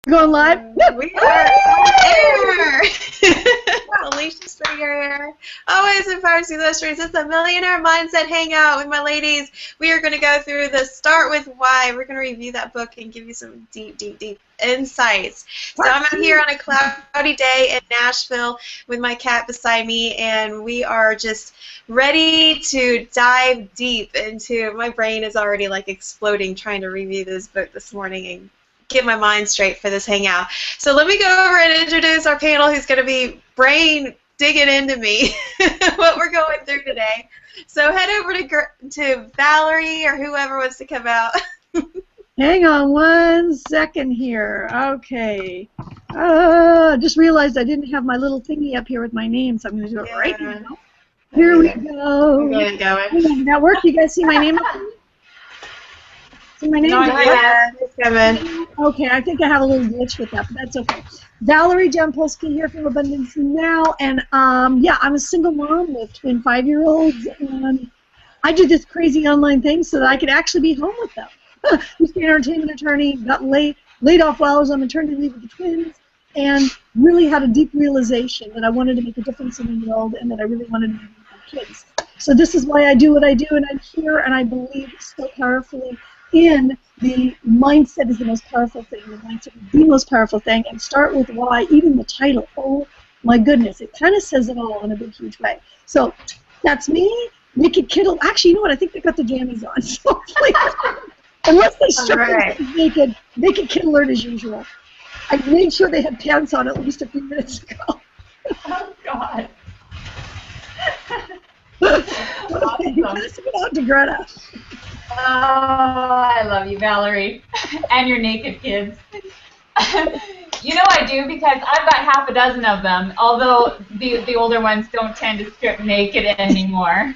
Going live? We are on air! Alicia Springer, always empowers you those dreams. It's a Millionaire Mindset Hangout with my ladies. We are going to go through the Start With Why. We're going to review that book and give you some deep, deep, deep insights. So I'm out here on a cloudy day in Nashville with my cat beside me, and we are just ready to dive deep into, my brain is already like exploding trying to review this book this morning and get my mind straight for this hangout. So let me go over and introduce our panel who's going to be brain digging into me what we're going through today. So head over to Valerie or whoever wants to come out. Hang on 1 second here. Okay. Just realized I didn't have my little thingy up here with my name, so I'm going to do it right now. Here we go. I'm getting going. That work? You guys see my name up here? See my name? Not yet. It's coming. Okay, I think I have a little glitch with that, but that's okay. Valerie Jampolsky here from Abundance Now, and yeah, I'm a single mom with twin 5-year-olds, and I do this crazy online thing so that I could actually be home with them. Used to be an entertainment attorney, got laid off while I was on maternity leave with the twins, and really had a deep realization that I wanted to make a difference in the world and that I really wanted to be with my kids. So this is why I do what I do, and I'm here, and I believe so powerfully in the mindset is the most powerful thing. The mindset is the most powerful thing. And Start With Why, even the title, oh my goodness, it kind of says it all in a big, huge way. So that's me. Naked Kittle. Actually, you know what? I think they got the jammies on. So please, unless they strip naked Kid Alert as usual. I made sure they had pants on at least a few minutes ago. Oh, God. Okay, pass it on to Greta. Oh, I love you, Valerie, and your naked kids. You know I do because I've got half a dozen of them, although the older ones don't tend to strip naked anymore.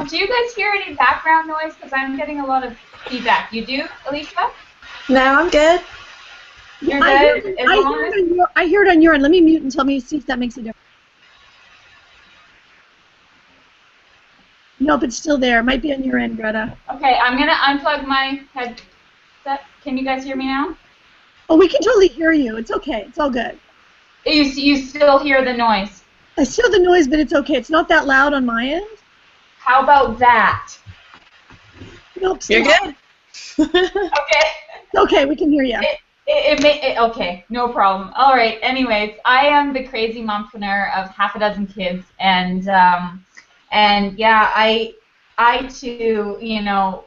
Do you guys hear any background noise? Because I'm getting a lot of feedback. You do, Alicia? No, I'm good. You're good? I hear it on your end. Let me mute and tell me, see if that makes a difference. Nope, it's still there. It might be on your end, Greta. Okay, I'm going to unplug my headset. Can you guys hear me now? Oh, we can totally hear you. It's okay. It's all good. You still hear the noise? I still hear the noise, but it's okay. It's not that loud on my end. How about that? Nope. You're good. Okay. Okay, we can hear you. Okay, no problem. All right. Anyways, I am the crazy mompreneur of half a dozen kids, and yeah, I too, you know,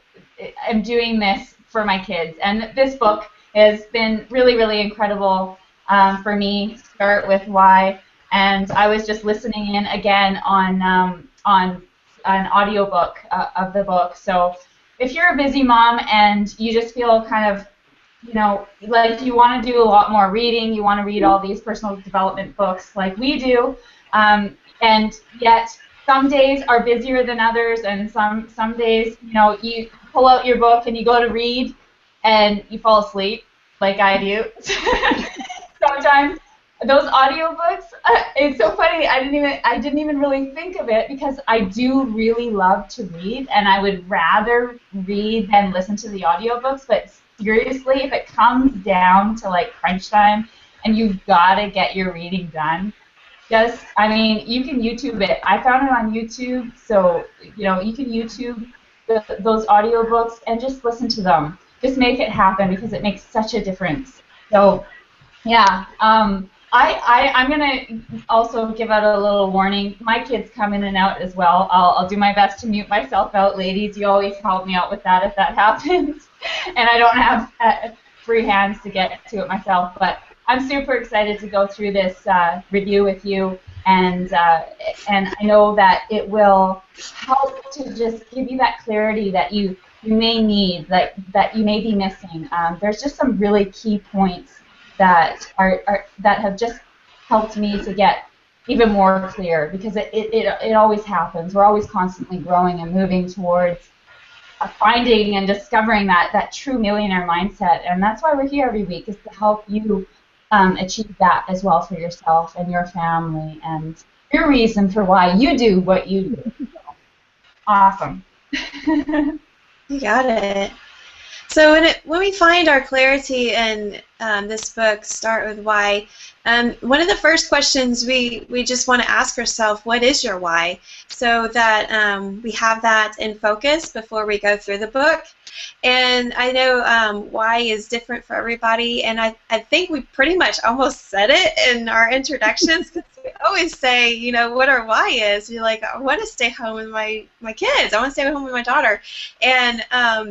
am doing this for my kids. And this book has been really, really incredible for me. Start With Why. And I was just listening in again on an audiobook of the book. So if you're a busy mom and you just feel kind of, you know, like you want to do a lot more reading, you want to read all these personal development books like we do, and yet some days are busier than others, and some days, you know, you pull out your book and you go to read and you fall asleep, like I do. Sometimes those audiobooks, it's so funny. I didn't even really think of it because I do really love to read, and I would rather read than listen to the audiobooks. But seriously, if it comes down to like crunch time and you've got to get your reading done, I mean, you can YouTube it. I found it on YouTube, so, you know, you can YouTube those audiobooks and just listen to them. Just make it happen because it makes such a difference. So, yeah, I'm going to also give out a little warning. My kids come in and out as well. I'll do my best to mute myself out. Ladies, you always help me out with that if that happens. And I don't have free hands to get to it myself, but I'm super excited to go through this review with you, and I know that it will help to just give you that clarity that you may need, that you may be missing. There's just some really key points that that have just helped me to get even more clear, because it always happens. We're always constantly growing and moving towards finding and discovering that true millionaire mindset, and that's why we're here every week, is to help you achieve that as well for yourself and your family and your reason for why you do what you do. Awesome. You got it. So when we find our clarity in this book, Start With Why, one of the first questions we just want to ask ourselves, what is your why? So that we have that in focus before we go through the book. And I know why is different for everybody, and I think we pretty much almost said it in our introductions, because we always say, you know, what our why is. You're like, I want to stay home with my kids. I want to stay home with my daughter. And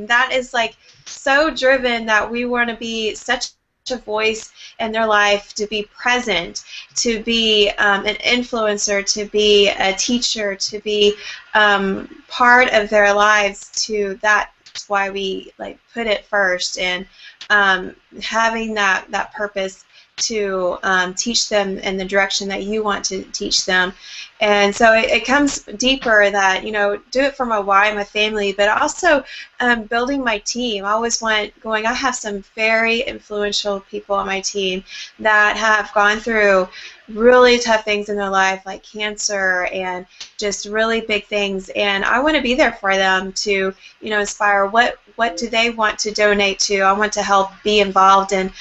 that is like so driven that we want to be such a voice in their life, to be present, to be an influencer, to be a teacher, to be part of their lives. To that's why we like put it first, and having that purpose to teach them in the direction that you want to teach them. And so it comes deeper that, you know, do it for my why, my family, but also building my team. I always want going, I have some very influential people on my team that have gone through really tough things in their life, like cancer and just really big things, and I want to be there for them to, you know, inspire. What do they want to donate to? I want to help be involved in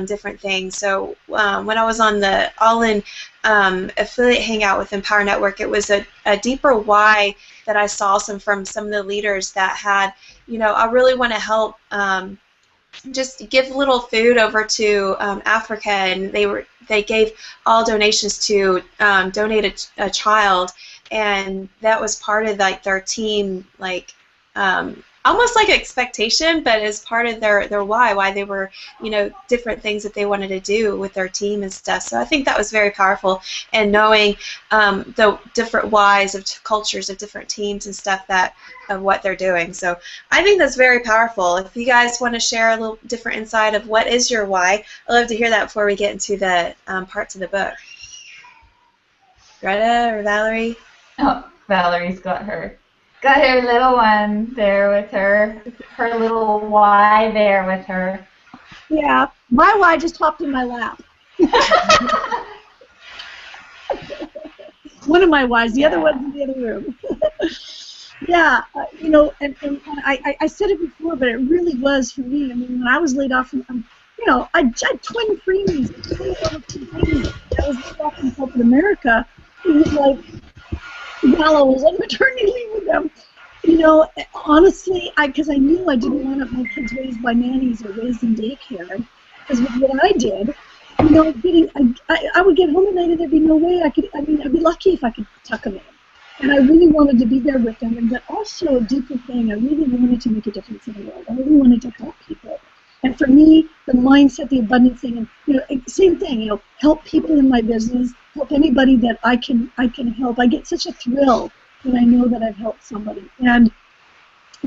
different things. So when I was on the All-In affiliate hangout with Empower Network, it was a deeper why that I saw from some of the leaders that had, you know, I really want to help just give little food over to Africa, and they gave all donations to donate a child, and that was part of like their team, like almost like expectation, but as part of their why they were, you know, different things that they wanted to do with their team and stuff. So I think that was very powerful, and knowing the different whys of cultures of different teams and stuff of what they're doing. So I think that's very powerful. If you guys want to share a little different insight of what is your why, I'd love to hear that before we get into the parts of the book. Greta or Valerie? Oh, Valerie's got her little one there with her little why there with her. Yeah, my why just hopped in my lap. One of my whys, the other one's in the other room. Yeah, you know, and I said it before, but it really was for me. I mean, when I was laid off from, you know, I had twin preemies. I was laid off from corporate America. It was like, while I was on maternity leave with them, you know, honestly, because I knew I didn't want my kids raised by nannies or raised in daycare, because with what I did, you know, I would get home at night and there'd be no way I could, I mean, I'd be lucky if I could tuck them in. And I really wanted to be there with them, but also a deeper thing, I really wanted to make a difference in the world. I really wanted to help people. And for me, the mindset, the abundance thing, and, you know, same thing, you know, help people in my business, help anybody that I can help. I get such a thrill when I know that I've helped somebody. And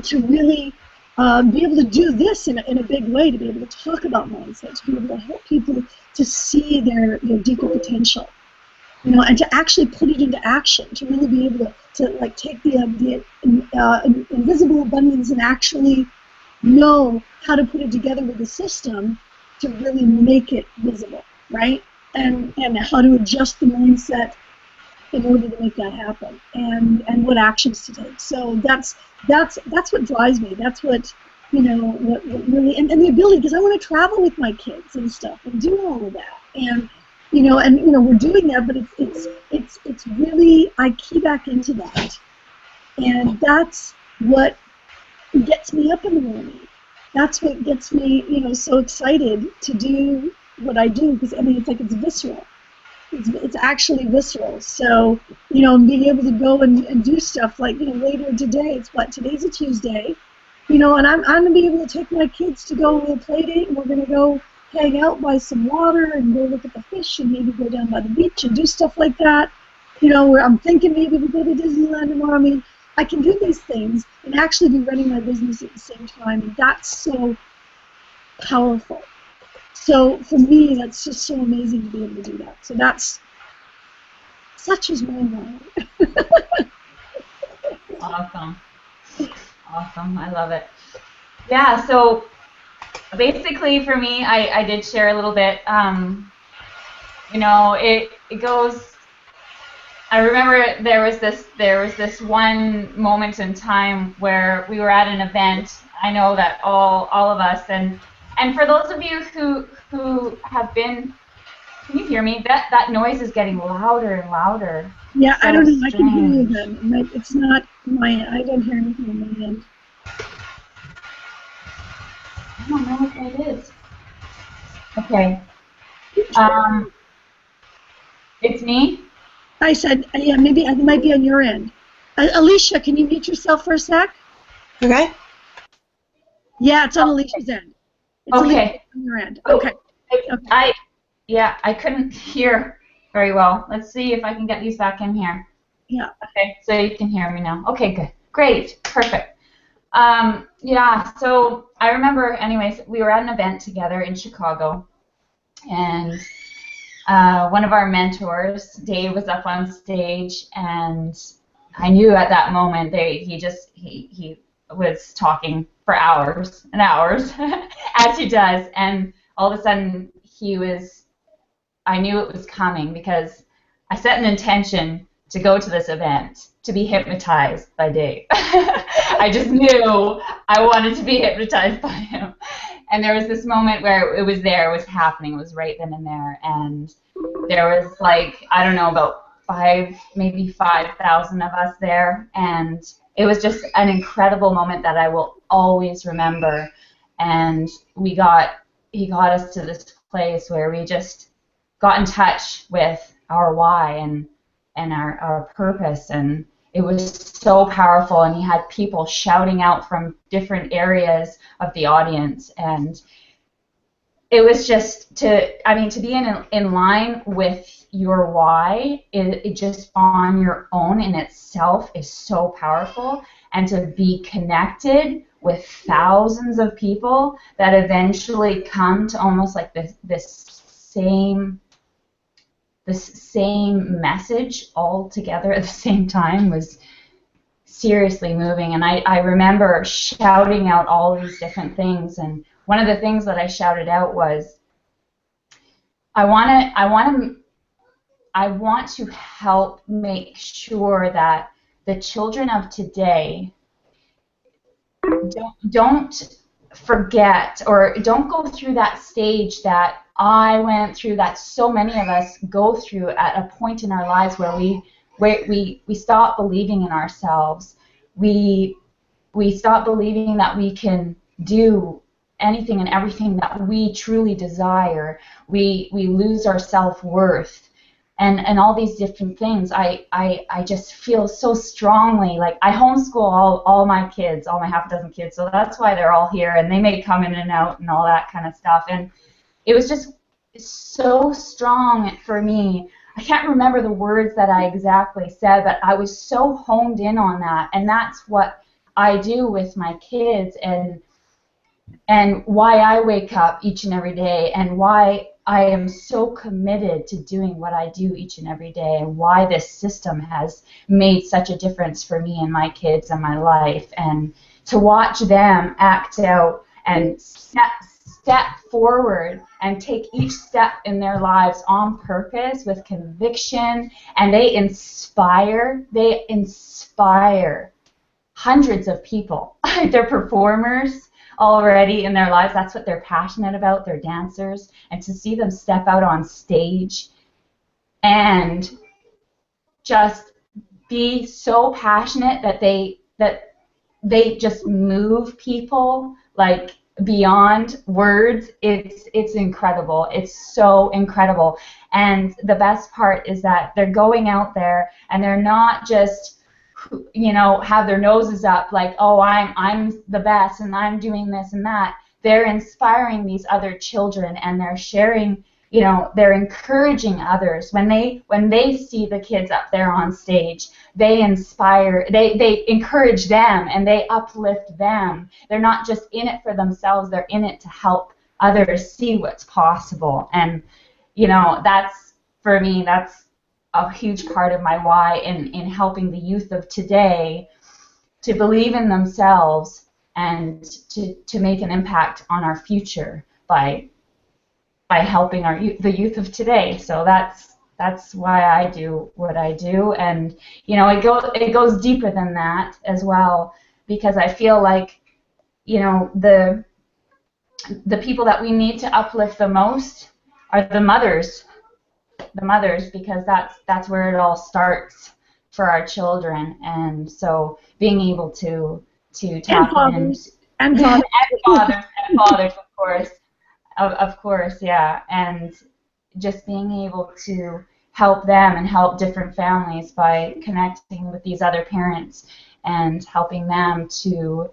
to really be able to do this in a big way, to be able to talk about mindset, to be able to help people to see their deeper potential, you know, and to actually put it into action, to really be able to like take the invisible abundance and actually know how to put it together with the system to really make it visible, right? And how to adjust the mindset in order to make that happen, and what actions to take. So that's what drives me. That's what, you know, what really, and the ability, because I want to travel with my kids and stuff and do all of that. And you know, we're doing that, but it's really, I key back into that, and that's what gets me up in the morning. That's what gets me, you know, so excited to do what I do, because I mean, it's like it's visceral. It's actually visceral. So, you know, being able to go and do stuff like, you know, later today, it's what, today's a Tuesday, you know, and I'm going to be able to take my kids to go to a play date, and we're going to go hang out by some water and go look at the fish and maybe go down by the beach and do stuff like that. You know, where I'm thinking maybe we go to Disneyland tomorrow. I mean, I can do these things and actually be running my business at the same time, and that's so powerful. So for me, that's just so amazing to be able to do that. So that's such is my mind. Awesome. Awesome. I love it. Yeah, so basically for me, I did share a little bit. You know, it goes, I remember there was this one moment in time where we were at an event I know that all of us, and for those of you who have been, can you hear me? That noise is getting louder and louder. Yeah, So I don't know. I can hear you strange. then. It's not my end. I don't hear anything on my end. I don't know what that is. Okay. It's me? I said, yeah, maybe it might be on your end. Alicia, can you mute yourself for a sec? Okay. Yeah, it's on Alicia's end. It's Okay. on your end. Okay. I couldn't hear very well. Let's see if I can get these back in here. Yeah. Okay, so you can hear me now. Okay, good. Great. Perfect. Yeah, so I remember, anyways, we were at an event together in Chicago, and one of our mentors, Dave, was up on stage, and I knew at that moment he was talking for hours and hours, as he does, and all of a sudden I knew it was coming because I set an intention to go to this event to be hypnotized by Dave. I just knew I wanted to be hypnotized by him. And there was this moment where it was happening, it was right then and there, and there was like, I don't know, about maybe 5,000 of us there, and it was just an incredible moment that I will always remember. And he got us to this place where we just got in touch with our why and our purpose, and it was so powerful, and he had people shouting out from different areas of the audience, and it was just to be in line with your why, it just on your own in itself is so powerful, and to be connected with thousands of people that eventually come to almost like this same message all together at the same time was seriously moving. And I remember shouting out all these different things, and one of the things that I shouted out was, I want to help make sure that the children of today don't forget or don't go through that stage that I went through, that so many of us go through at a point in our lives where we stop believing in ourselves. We stop believing that we can do anything and everything that we truly desire. We lose our self-worth and all these different things. I just feel so strongly, like I homeschool all my kids, all my half a dozen kids, so that's why they're all here, and they may come in and out and all that kind of stuff. And it was just so strong for me. I can't remember the words that I exactly said, but I was so honed in on that, and that's what I do with my kids, and why I wake up each and every day, and why I am so committed to doing what I do each and every day, and why this system has made such a difference for me and my kids and my life, and to watch them act out and step forward and take each step in their lives on purpose with conviction, and they inspire hundreds of people. They're performers already in their lives. That's what they're passionate about. They're dancers, and to see them step out on stage and just be so passionate that they just move people like beyond words, it's incredible. It's so incredible. And the best part is that they're going out there and they're not just, have their noses up like, oh, I'm the best and I'm doing this and that. They're inspiring these other children, and they're sharing, they're encouraging others. When they see the kids up there on stage, they inspire, they encourage them, and they uplift them. They're not just in it for themselves, they're in it to help others see what's possible. And that's, for me, that's a huge part of my why in helping the youth of today to believe in themselves and to make an impact on our future by helping the youth of today. So that's why I do what I do, and it goes deeper than that as well, because I feel like you know, the people that we need to uplift the most are the mothers, because that's where it all starts for our children. And so being able to tap in, and fathers and fathers, of course, yeah, and just being able to help them and help different families by connecting with these other parents and helping them to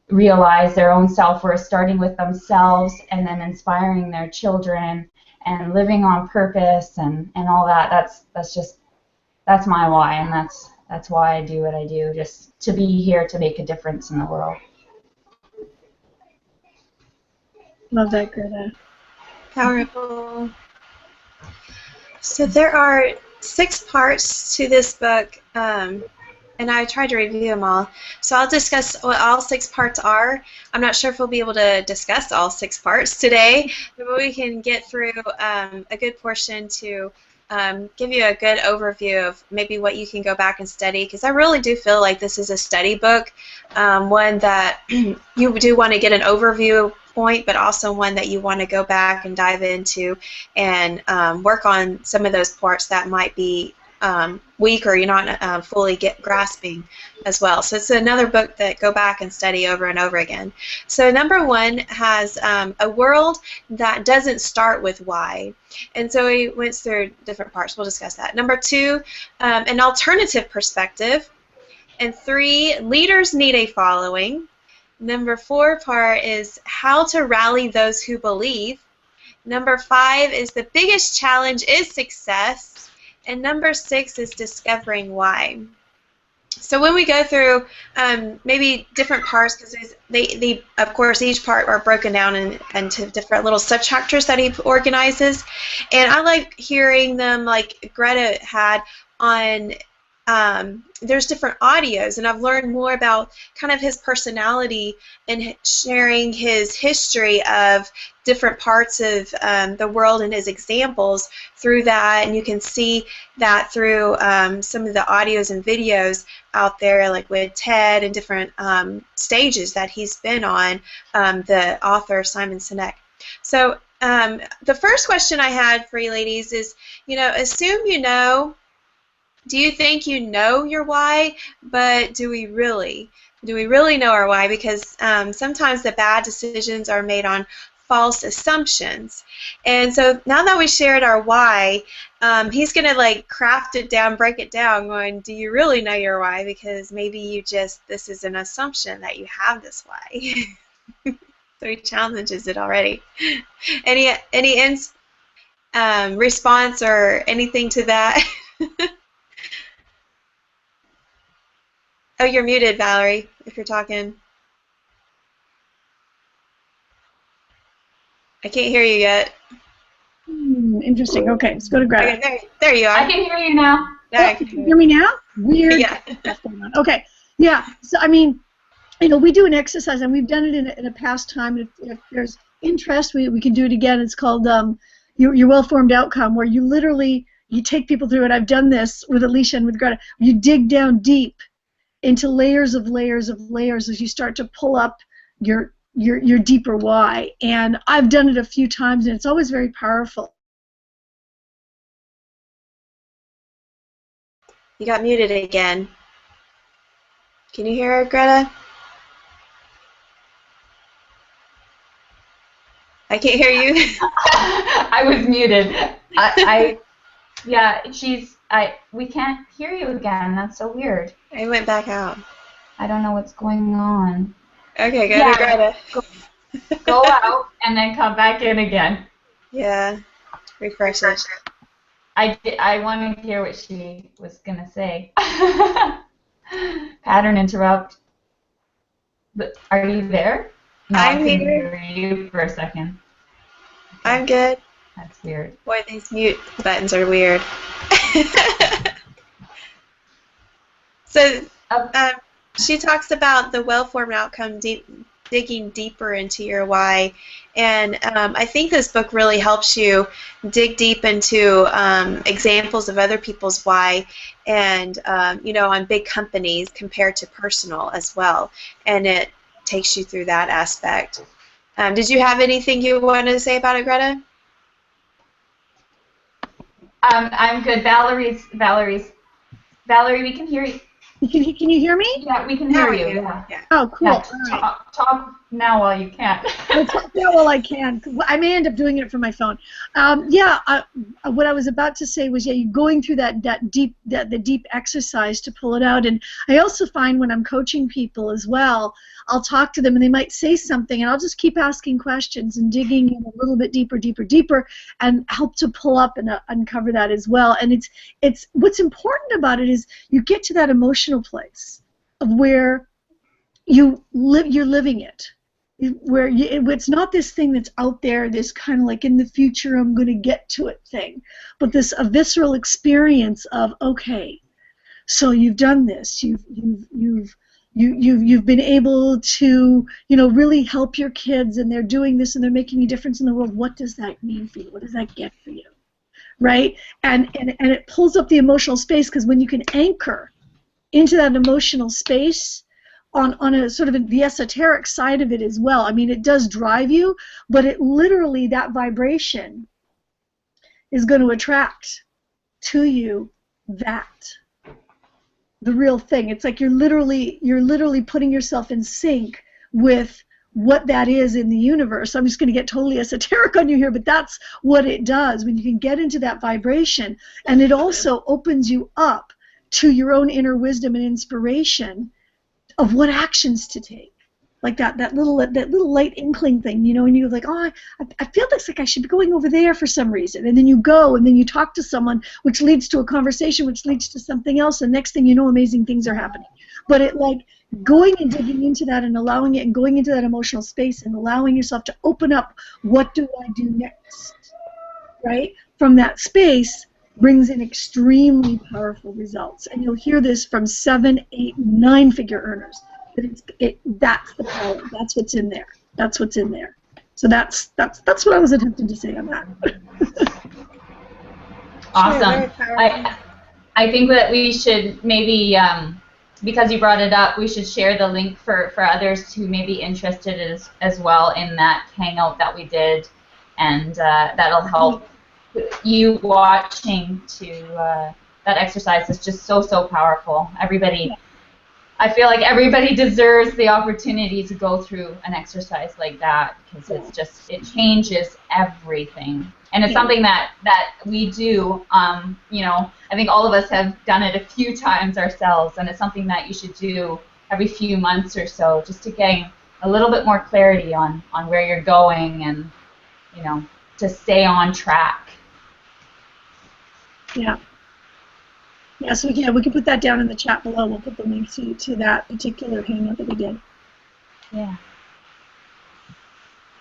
realize their own self-worth, starting with themselves and then inspiring their children and living on purpose and all that. That's my why, and that's why I do what I do, just to be here to make a difference in the world. Love that, Greta. Powerful. So there are 6 parts to this book, and I tried to review them all. So I'll discuss what all 6 parts are. I'm not sure if we'll be able to discuss all 6 parts today, but we can get through a good portion to give you a good overview of maybe what you can go back and study, because I really do feel like this is a study book, one that you do want to get an overview point, but also one that you want to go back and dive into and work on some of those parts that might be weak or you're not fully grasping as well. So it's another book that go back and study over and over again. So number 1 has a world that doesn't start with why. And so he went through different parts. We'll discuss that. Number 2, an alternative perspective. And 3, leaders need a following. Number 4 part is how to rally those who believe. Number 5 is the biggest challenge is success. And number 6 is discovering why. So when we go through maybe different parts, because they of course each part are broken down into different little subchapters that he organizes, and I like hearing them like Greta had on. There's different audios, and I've learned more about kind of his personality and sharing his history of different parts of the world and his examples through that, and you can see that through some of the audios and videos out there, like with Ted and different stages that he's been on, the author Simon Sinek. So the first question I had for you ladies is, assume you know. Do you think you know your why, but do we really? Do we really know our why? Because sometimes the bad decisions are made on false assumptions. And so now that we shared our why, he's going to like craft it down, break it down, going, do you really know your why? Because maybe this is an assumption that you have this why. So he challenges it already. Any response or anything to that? Oh, you're muted, Valerie, if you're talking. I can't hear you yet. Interesting. Okay, let's go to Greta. Okay, there you are. I can hear you now. Can you hear me now? Weird. Yeah. Okay. Yeah. So I mean, we do an exercise, and we've done it in a past time. If there's interest, we can do it again. It's called your well-formed outcome, where you literally take people through it. I've done this with Alicia and with Greta. You dig down deep into layers of layers of layers as you start to pull up your deeper why. And I've done it a few times, and it's always very powerful. You got muted again. Can you hear her, Greta? I can't hear you. I was muted. We can't hear you again. That's so weird. I went back out. I don't know what's going on. Okay, go to Greta. Go out and then come back in again. Yeah, refresh it. I wanted to hear what she was going to say. Pattern interrupt. But are you there? No, I'm I here. hear you for a second. I'm good. That's weird. Boy, these mute buttons are weird. So she talks about the well-formed outcome, digging deeper into your why, and I think this book really helps you dig deep into examples of other people's why, and on big companies compared to personal as well, and it takes you through that aspect. Did you have anything you wanted to say about it, Greta? I'm good. Valerie, we can hear you. Can you hear me? Yeah, we can hear you. Yeah. Oh, cool. Yeah, All right. talk now while you can. I'll talk now while I can. I may end up doing it from my phone. What I was about to say was, you're going through the deep exercise to pull it out. And I also find when I'm coaching people as well, I'll talk to them and they might say something, and I'll just keep asking questions and digging in a little bit deeper, and help to pull up and uncover that as well. And it's what's important about it is you get to that emotional place of where you're living it. Where it's not this thing that's out there, this kind of like in the future I'm going to get to it thing, but this a visceral experience of, okay, so you've done this, you've been able to really help your kids, and they're doing this and they're making a difference in the world. What does that mean for you? What does that get for you, right? And it pulls up the emotional space, because when you can anchor into that emotional space, on a sort of the esoteric side of it as well. I mean, it does drive you, but it literally, that vibration is going to attract to you the real thing. It's like you're literally putting yourself in sync with what that is in the universe. I'm just going to get totally esoteric on you here, but that's what it does when you can get into that vibration. And it also opens you up to your own inner wisdom and inspiration of what actions to take, like that little light inkling thing, and you're like, oh, I feel like I should be going over there for some reason, and then you go, and then you talk to someone, which leads to a conversation, which leads to something else, and next thing you know, amazing things are happening. But it, like, going and digging into that and allowing it and going into that emotional space and allowing yourself to open up, what do I do next, right? From that space brings in extremely powerful results. And you'll hear this from 7, 8, 9-figure earners. That's the power. That's what's in there. That's what's in there. So that's what I was attempting to say on that. Awesome. I think that we should maybe, because you brought it up, we should share the link for others who may be interested as well in that hangout that we did, and that'll help you watching to that exercise is just so powerful. Everybody, I feel like everybody deserves the opportunity to go through an exercise like that, because it changes everything, and it's something that we do. I think all of us have done it a few times ourselves, and it's something that you should do every few months or so, just to gain a little bit more clarity on where you're going, and to stay on track. Yeah. Yeah, so we can put that down in the chat below. We'll put the link to that particular hangout that we did. Yeah.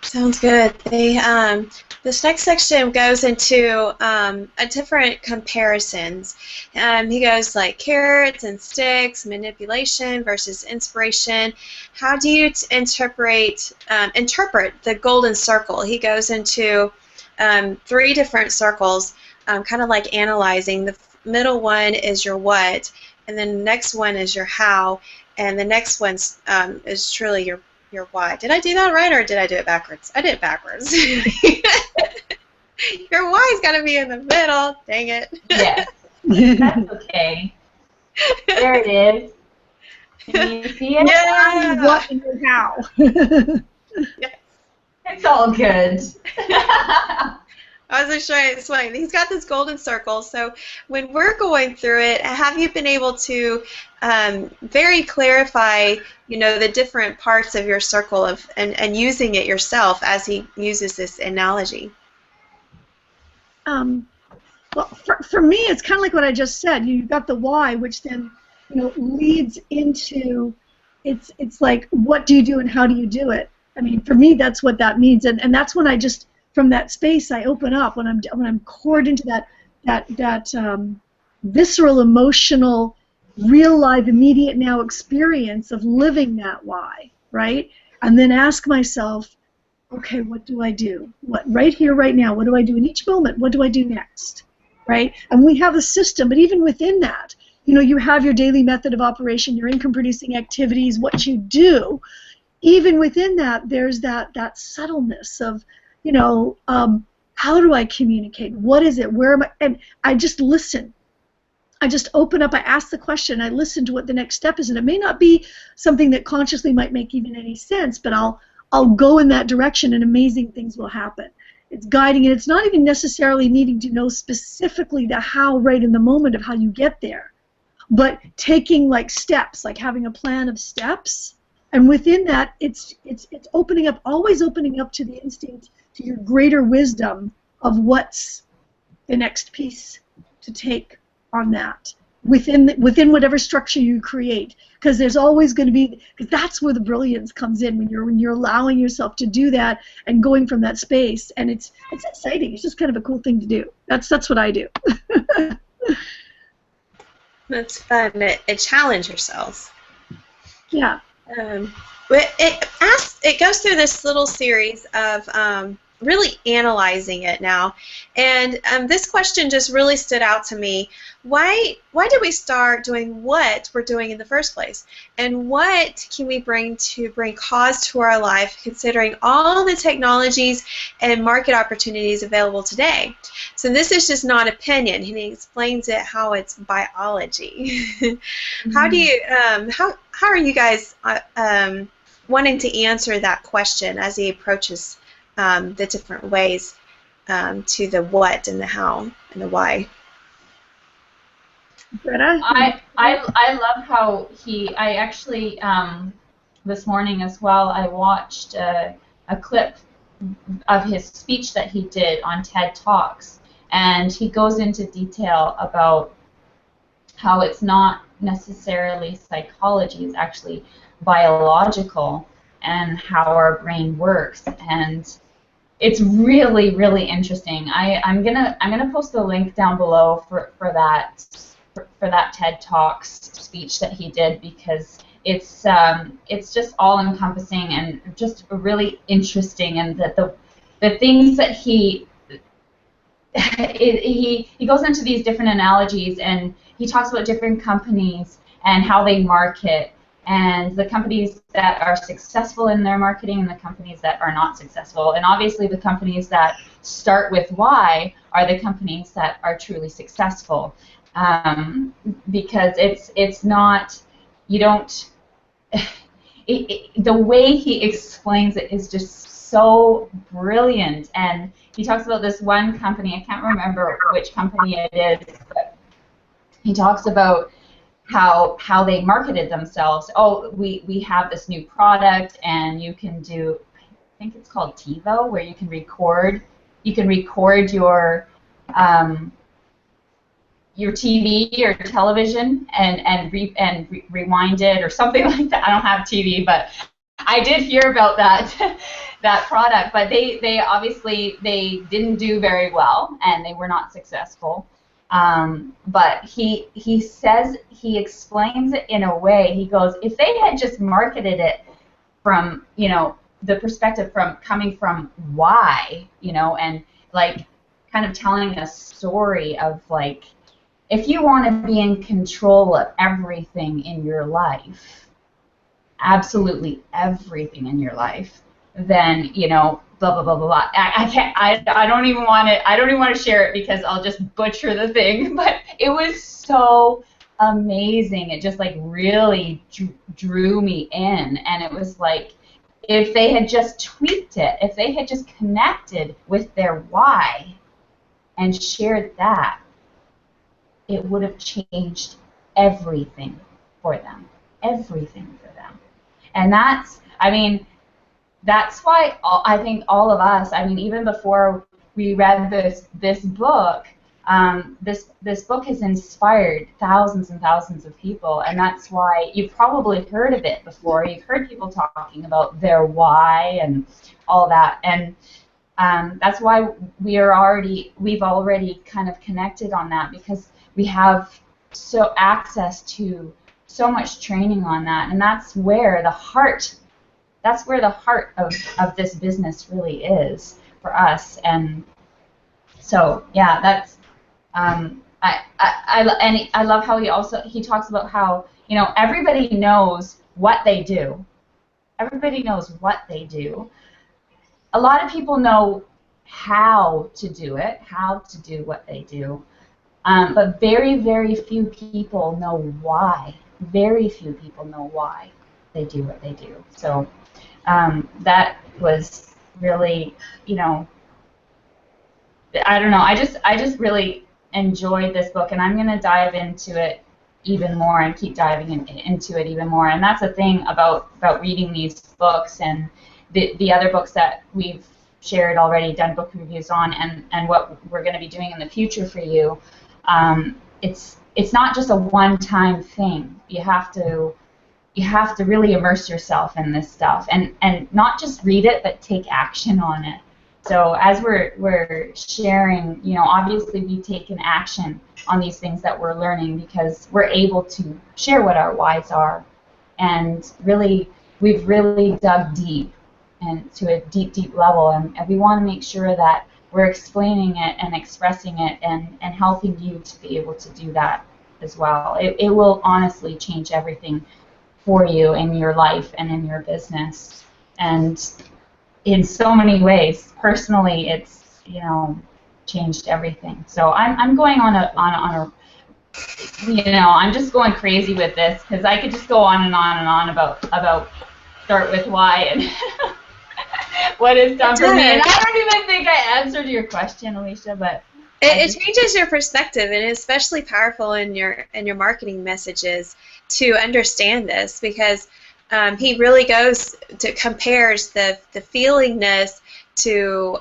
Sounds good. This next section goes into a different comparisons. He goes like carrots and sticks, manipulation versus inspiration. How do you interpret the golden circle? He goes into 3 different circles, kind of like analyzing. The middle one is your what, and then the next one is your how, and the next one is truly your why. Did I do that right, or did I do it backwards? I did it backwards. Your why's got to be in the middle. Dang it. Yes. That's okay. There it is. Can you see it? Yeah. What and your how. Yes. It's all good. I was just trying to explain. He's got this golden circle, so when we're going through it, have you been able to very clarify, the different parts of your circle and using it yourself as he uses this analogy? Well, for me, it's kind of like what I just said. You've got the why, which then leads into it's like, what do you do and how do you do it? I mean, for me, that's what that means, and that's when I just, from that space, I open up when I'm cored into that visceral, emotional, real life, immediate now experience of living that why, right? And then ask myself, okay, what do I do? What right here, right now? What do I do in each moment? What do I do next, right? And we have a system, but even within that, you have your daily method of operation, your income-producing activities, what you do. even within that, there's that subtleness of, you know, how do I communicate? What is it? Where am I? And I just listen. I just open up, I ask the question, I listen to what the next step is, and it may not be something that consciously might make even any sense, but I'll go in that direction and amazing things will happen. It's guiding, and it's not even necessarily needing to know specifically the how right in the moment of how you get there, but taking like steps, like having a plan of steps, and within that, it's opening up, always opening up to the instinct, to your greater wisdom of what's the next piece to take on that within whatever structure you create, because there's always going to be, because that's where the brilliance comes in, when you're allowing yourself to do that and going from that space, and it's exciting. It's just kind of a cool thing to do. That's what I do. That's fun. It challenge yourselves. Yeah. It goes through this little series of really analyzing it now, and this question just really stood out to me. Why did we start doing what we're doing in the first place, and what can we bring cause to our life, considering all the technologies and market opportunities available today? So this is just not opinion, and he explains it how it's biology. Mm-hmm. How are you guys wanting to answer that question as he approaches the different ways to the what and the how and the why? I love how I actually this morning as well, I watched a clip of his speech that he did on TED Talks, and he goes into detail about how it's not necessarily psychology, it's actually biological and how our brain works, and it's really, really interesting. I'm gonna post the link down below for that TED Talks speech that he did, because it's just all encompassing and just really interesting, and the things that he goes into these different analogies, and he talks about different companies and how they market, and the companies that are successful in their marketing and the companies that are not successful. And obviously the companies that start with why are the companies that are truly successful, because it's not, you don't, the way he explains it is just so brilliant. And he talks about this one company, I can't remember which company it is, but he talks about how they marketed themselves. Oh, we have this new product, and you can do, I think it's called TiVo, where you can record your TV or television and rewind it or something like that. I don't have TV, but I did hear about that that product. But they obviously they didn't do very well, and they were not successful. But he explains it in a way. He goes, if they had just marketed it from, you know, the perspective from coming from why, you know, and like kind of telling a story of like, if you want to be in control of everything in your life, absolutely everything in your life, then, you know, blah blah blah blah blah. I don't even want to share it because I'll just butcher the thing. But it was so amazing. It just like really drew me in, and it was like, if they had just tweaked it, if they had just connected with their why and shared that, it would have changed everything for them. Everything for them. And that's, I mean, that's why I think all of us, I mean, even before we read this book, this book has inspired thousands and thousands of people, and that's why you've probably heard of it before. You've heard people talking about their why and all that, and that's why we've already kind of connected on that, because we have so access to so much training on that, and that's where the heart of this business really is for us. And so yeah, that's I love how he talks about how, you know, everybody knows what they do. Everybody knows what they do. A lot of people know how to do it, how to do what they do, but very, very few people know why. Very few people know why they do what they do. So that was really, you know, I don't know. I just really enjoyed this book, and I'm going to dive into it even more and keep diving into it even more. And that's the thing about reading these books and the other books that we've shared already, done book reviews on, and what we're going to be doing in the future for you. It's not just a one-time thing. You have to really immerse yourself in this stuff, and not just read it, but take action on it. So as we're sharing, you know, obviously we've taken action on these things that we're learning because we're able to share what our whys are, and we've really dug deep and to a deep, deep level, and we want to make sure that we're explaining it and expressing it and helping you to be able to do that as well. It will honestly change everything for you in your life and in your business, and in so many ways. Personally, it's, you know, changed everything. So I'm going on a you know, I'm just going crazy with this because I could just go on and on and on about start with why and what it's done for me. And I don't even think I answered your question, Alicia, but it changes your perspective, and it's especially powerful in your marketing messages to understand this, because he really goes to compares the feelingness to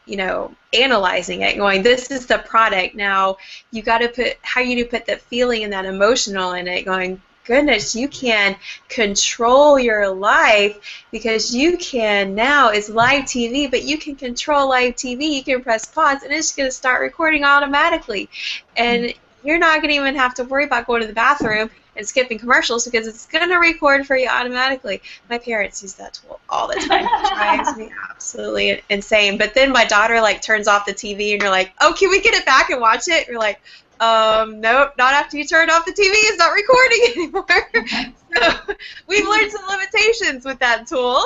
you know, analyzing it, going, this is the product. Now you got to put how you do put the feeling and that emotional in it, going, goodness, you can control your life, because you can now, it's live TV, but you can control live TV. You can press pause and it's going to start recording automatically, and you're not going to even have to worry about going to the bathroom and skipping commercials, because it's going to record for you automatically. My parents use that tool all the time. It drives me absolutely insane. But then my daughter like turns off the TV and you're like, oh, can we get it back and watch it? And you're like, nope, not after you turn off the TV. It's not recording anymore. So we've learned some limitations with that tool.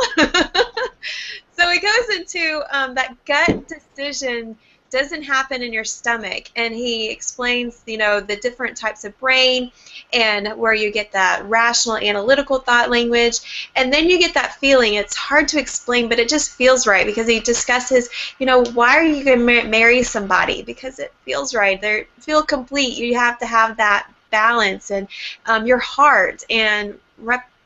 So it goes into that gut decision doesn't happen in your stomach, and he explains, you know, the different types of brain and where you get that rational analytical thought language, and then you get that feeling. It's hard to explain, but it just feels right, because he discusses, you know, why are you going to marry somebody? Because it feels right. They feel complete. You have to have that balance, and your heart and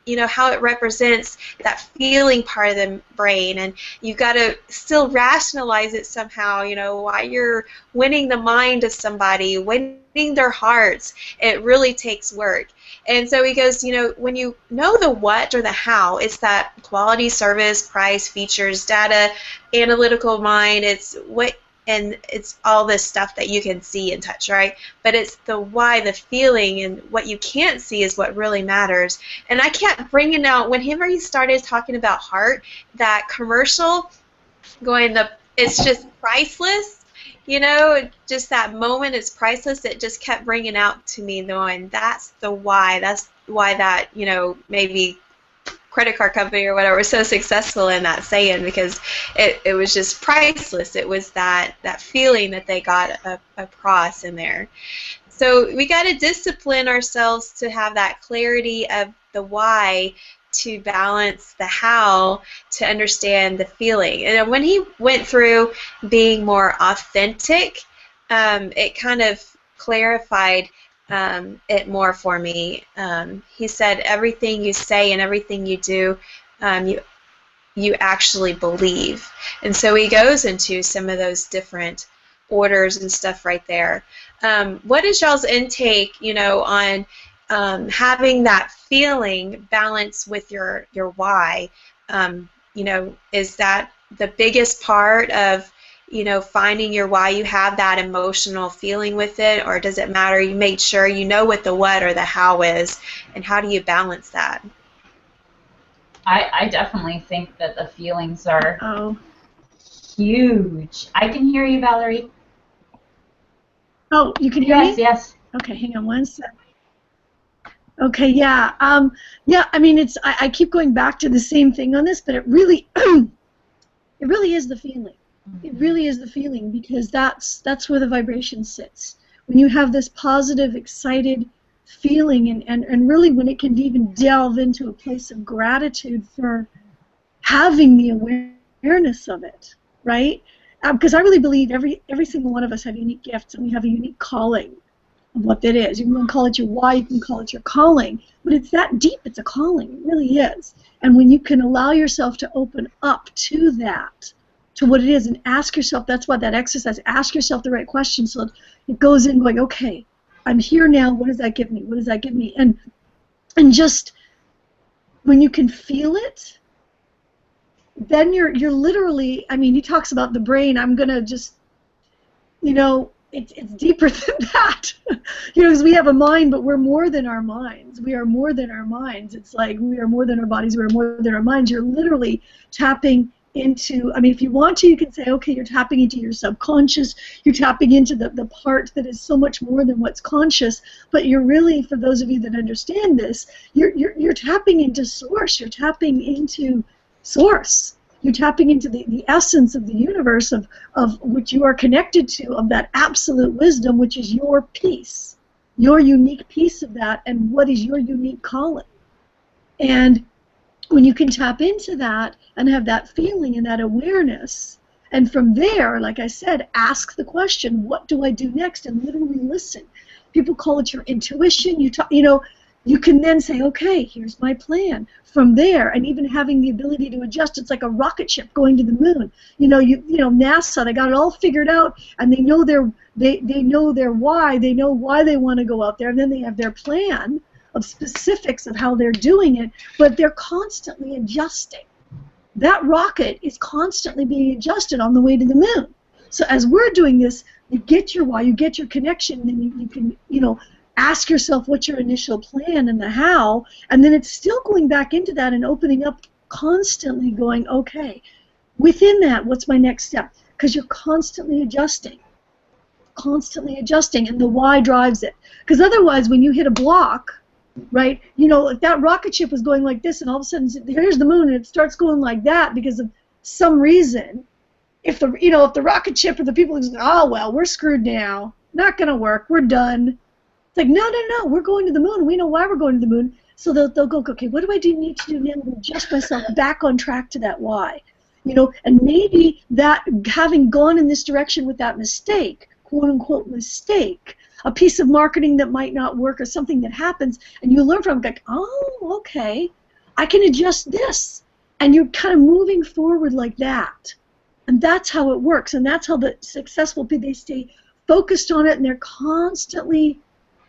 you know, how it represents that feeling part of the brain, and you've got to still rationalize it somehow, you know, why you're winning the mind of somebody, winning their hearts. It really takes work. And so he goes, you know, when you know the what or the how, it's that quality, service, price, features, data, analytical mind, it's what, and it's all this stuff that you can see and touch, right? But it's the why, the feeling, and what you can't see is what really matters. And I kept bringing out, whenever he started talking about heart, that commercial, going, it's just priceless, you know, just that moment is priceless. It just kept bringing out to me, knowing that's the why. That's why that, you know, maybe credit card company or whatever was so successful in that saying, because it was just priceless. It was that feeling that they got across in there. So we got to discipline ourselves to have that clarity of the why, to balance the how, to understand the feeling. And when he went through being more authentic, it kind of clarified it more for me. He said everything you say and everything you do, you actually believe. And so he goes into some of those different orders and stuff right there. What is y'all's intake, you know, on having that feeling balance with your why? You know, is that the biggest part of, you know, finding your why? You have that emotional feeling with it, or does it matter? You make sure you know what the what or the how is, and how do you balance that? I definitely think that the feelings are huge. I can hear you, Valerie. Oh, you can hear me? Yes. Okay, hang on one sec. Okay, yeah. Yeah, I mean, I keep going back to the same thing on this, but it really, it really is the feeling. It really is the feeling, because that's where the vibration sits. When you have this positive, excited feeling, and really when it can even delve into a place of gratitude for having the awareness of it, right? Because I really believe every single one of us have unique gifts, and we have a unique calling of what that is. You can call it your why, you can call it your calling, but it's that deep. It's a calling. It really is. And when you can allow yourself to open up to that, to what it is, and ask yourself, that's why that exercise, ask yourself the right question, so it goes in going, okay, I'm here now, what does that give me? What does that give me? And just when you can feel it, then you're literally, I mean, he talks about the brain. I'm going to just, it's deeper than that. Because we have a mind, but we're more than our minds. We are more than our minds. It's like we are more than our bodies. We are more than our minds. You're literally tapping into, I mean, if you want to, you can say, okay, you're tapping into your subconscious. You're tapping into the part that is so much more than what's conscious. But you're really, for those of you that understand this, you're tapping into source. You're tapping into source. You're tapping into the essence of the universe, of which you are connected to, of that absolute wisdom, which is your piece, your unique piece of that, and what is your unique calling. And when you can tap into that and have that feeling and that awareness, and from there, like I said, ask the question, what do I do next? And literally listen. People call it your intuition. You can then say, okay, here's my plan. From there, and even having the ability to adjust, it's like a rocket ship going to the moon. NASA, they got it all figured out, and they know their why. They know why they want to go out there, and then they have their plan of specifics of how they're doing it, but they're constantly adjusting. That rocket is constantly being adjusted on the way to the moon. So as we're doing this, you get your why, you get your connection, and you can, ask yourself what's your initial plan and the how, and then it's still going back into that and opening up, constantly going, okay, within that, what's my next step? Because you're constantly adjusting, and the why drives it. Because otherwise, when you hit a block, right, if that rocket ship was going like this, and all of a sudden, here's the moon, and it starts going like that because of some reason, if the rocket ship or the people are just, oh, well, we're screwed now, not going to work, we're done. It's like, no, we're going to the moon. We know why we're going to the moon. So they'll go, okay, what do I need to do now to adjust myself back on track to that why? And maybe that, having gone in this direction with that mistake, quote unquote mistake, a piece of marketing that might not work or something that happens, and you learn from it, like, oh, okay, I can adjust this. And you're kind of moving forward like that. And that's how it works. And that's how the successful people, they stay focused on it, and they're constantly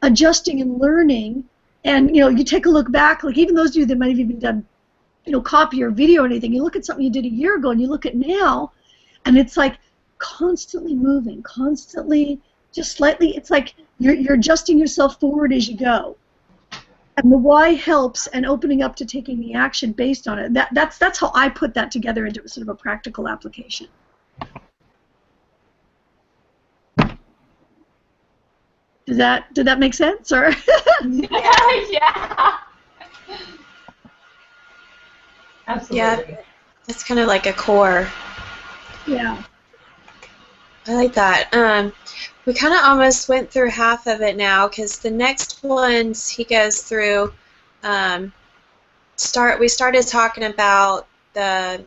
adjusting and learning. And you take a look back, like even those of you that might have even done copy or video or anything, you look at something you did a year ago and you look at now, and it's like constantly moving, constantly just slightly, it's like you're adjusting yourself forward as you go. And the why helps, and opening up to taking the action based on it. That's how I put that together into sort of a practical application. Did that make sense, or? Yeah. Absolutely. Yeah, it's kind of like a core. Yeah. I like that. We kind of almost went through half of it now, because the next ones he goes through. We started talking about the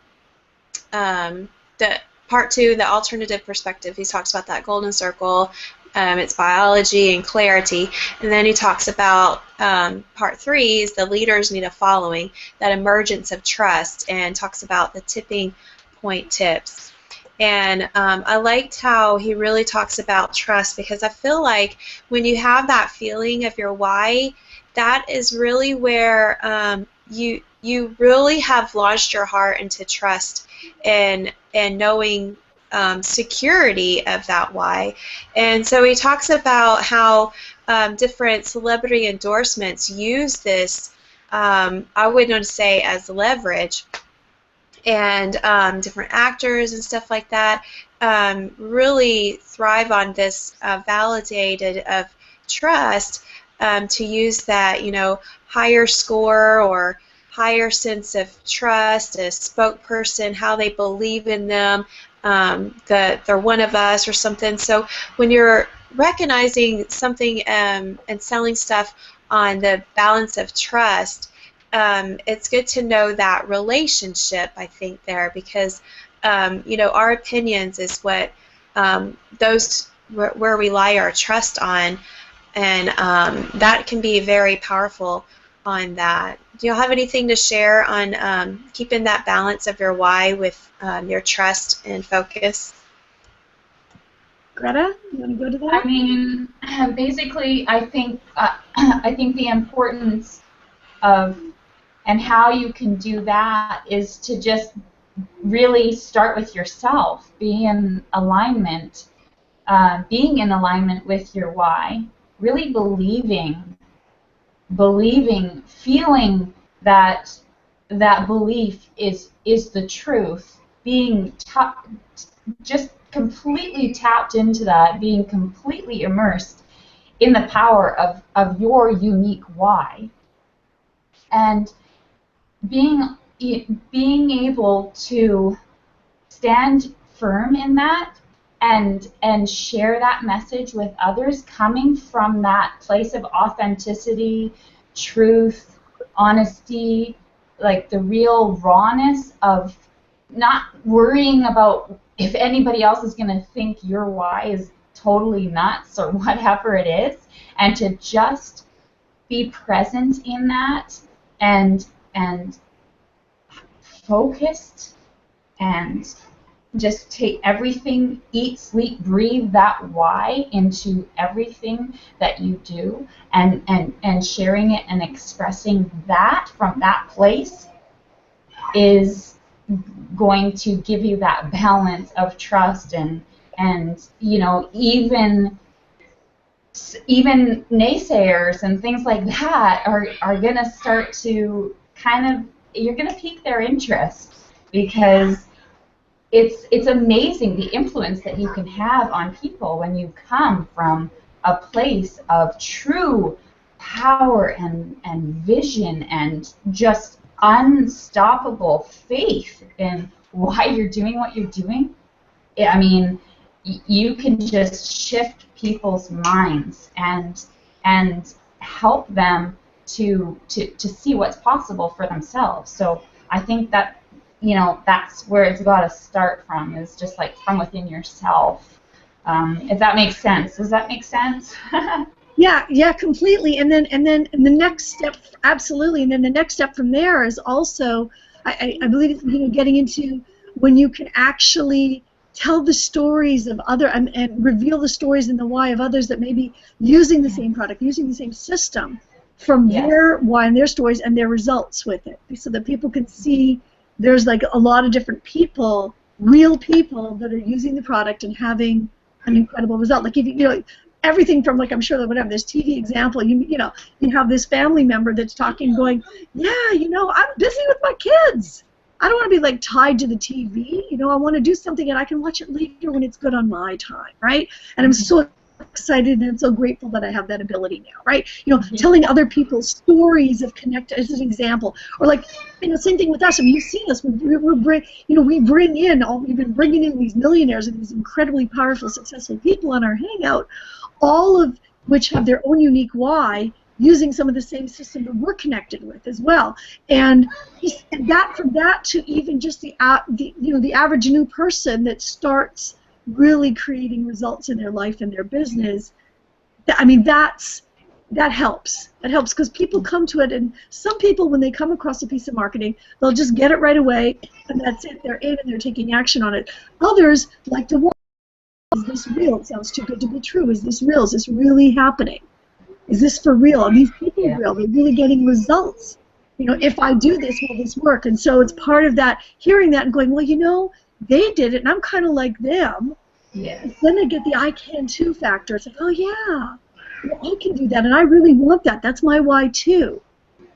part 2, the alternative perspective. He talks about that golden circle. It's biology and clarity, and then he talks about part 3 is the leaders need a following, that emergence of trust, and talks about the tipping point tips. And I liked how he really talks about trust, because I feel like when you have that feeling of your why, that is really where you really have launched your heart into trust and knowing security of that why. And so he talks about how different celebrity endorsements use this, I would not say as leverage, and different actors and stuff like that really thrive on this validated of trust to use that, higher score or higher sense of trust, a spokesperson, how they believe in them, that they're one of us or something. So when you're recognizing something and selling stuff on the balance of trust, it's good to know that relationship, I think, there, because our opinions is what those where we rely our trust on, and that can be very powerful on that. Do you have anything to share on keeping that balance of your why with your trust and focus? Greta, you want to go to that? I mean, basically, I think the importance of and how you can do that is to just really start with yourself, be in alignment, being in alignment with your why, really believing, feeling that that belief is the truth, being just completely tapped into that, being completely immersed in the power of your unique why, and being able to stand firm in that and share that message with others, coming from that place of authenticity, truth, honesty, like the real rawness of not worrying about if anybody else is going to think your why is totally nuts or whatever it is, and to just be present in that and focused and just take everything, eat, sleep, breathe that why into everything that you do, and sharing it and expressing that from that place is going to give you that balance of trust, and even naysayers and things like that are going to start to you're going to pique their interest, because it's amazing the influence that you can have on people when you come from a place of true power and vision and just unstoppable faith in why you're doing what you're doing. I mean, you can just shift people's minds and help them to see what's possible for themselves. So I think that that's where it's got to start from, is just like from within yourself. If that makes sense. Does that make sense? Yeah, completely. And then the next step, absolutely. And then the next step from there is also, I believe, getting into when you can actually tell the stories of other and reveal the stories and the why of others that may be using the same product, using the same system from their why and their stories and their results with it, so that people can see there's like a lot of different people, real people, that are using the product and having an incredible result. Like if everything from, like, I'm sure that whatever this TV example, you have this family member that's talking, going, yeah, I'm busy with my kids. I don't want to be like tied to the TV. I want to do something and I can watch it later when it's good on my time, right? And I'm so excited and so grateful that I have that ability now, right? Telling other people's stories of connect as an example, or like, same thing with us. I mean, you've seen us. We've been bringing in these millionaires and these incredibly powerful, successful people on our Hangout, all of which have their own unique why, using some of the same system that we're connected with as well. And from that to even just the average new person that starts really creating results in their life and their business. I mean, that helps. It helps because people come to it, and some people, when they come across a piece of marketing, they'll just get it right away, and that's it. They're in and they're taking action on it. Others like to watch. Is this real? It sounds too good to be true. Is this real? Is this really happening? Is this for real? Are these people real? They're really getting results. If I do this, will this work? And so it's part of that, hearing that and going, well, they did it, and I'm kind of like them. Yes. Then they get the I can too factor. It's like, oh yeah, I can do that, and I really want that. That's my why too.